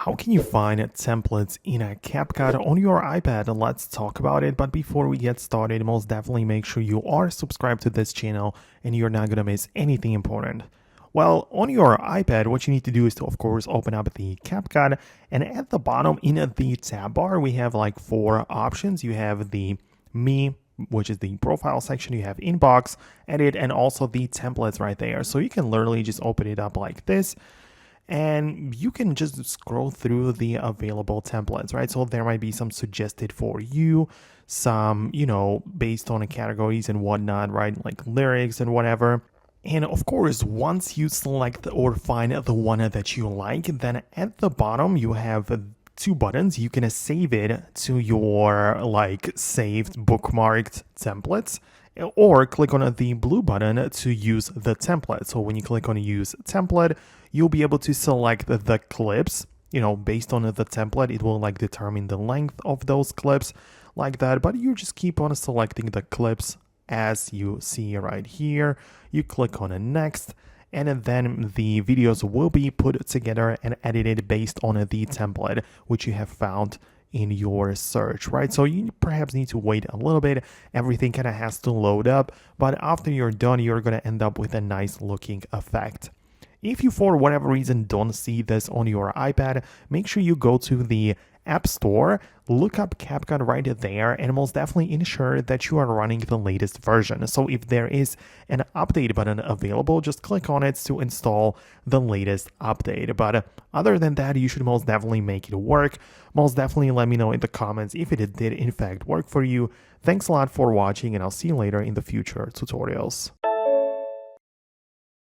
How can you find templates in a Capcut on your iPad? Let's talk about it. But before we get started, most definitely make sure you are subscribed to this channel and you're not going to miss anything important. Well, on your iPad, what you need to do is to, of course, open up the Capcut, and at the bottom in the tab bar, we have like four options. You have the Me, which is the profile section, you have inbox, edit, and also the templates right there. So you can literally just open it up like this, and you can just scroll through the available templates, right? So there might be some suggested for you, some, based on the categories and whatnot, right? Like lyrics and whatever. And of course, once you select or find the one that you like, then at the bottom you have two buttons. You can save it to your saved bookmarked templates, or click on the blue button to use the template. So when you click on use template, you'll be able to select the clips. Based on the template, it will determine the length of those clips like that, but you just keep on selecting the clips as you see right here. You click on next, and then the videos will be put together and edited based on the template which you have found in your search, right? So you perhaps need to wait a little bit. Everything kind of has to load up, but after you're done, you're going to end up with a nice looking effect. If you, for whatever reason, don't see this on your iPad, make sure you go to the App Store, look up Capcut right there, and most definitely ensure that you are running the latest version. So if there is an update button available, just click on it to install the latest update. But other than that, you should most definitely make it work. Most definitely let me know in the comments if it did in fact work for you. Thanks a lot for watching, and I'll see you later in the future tutorials.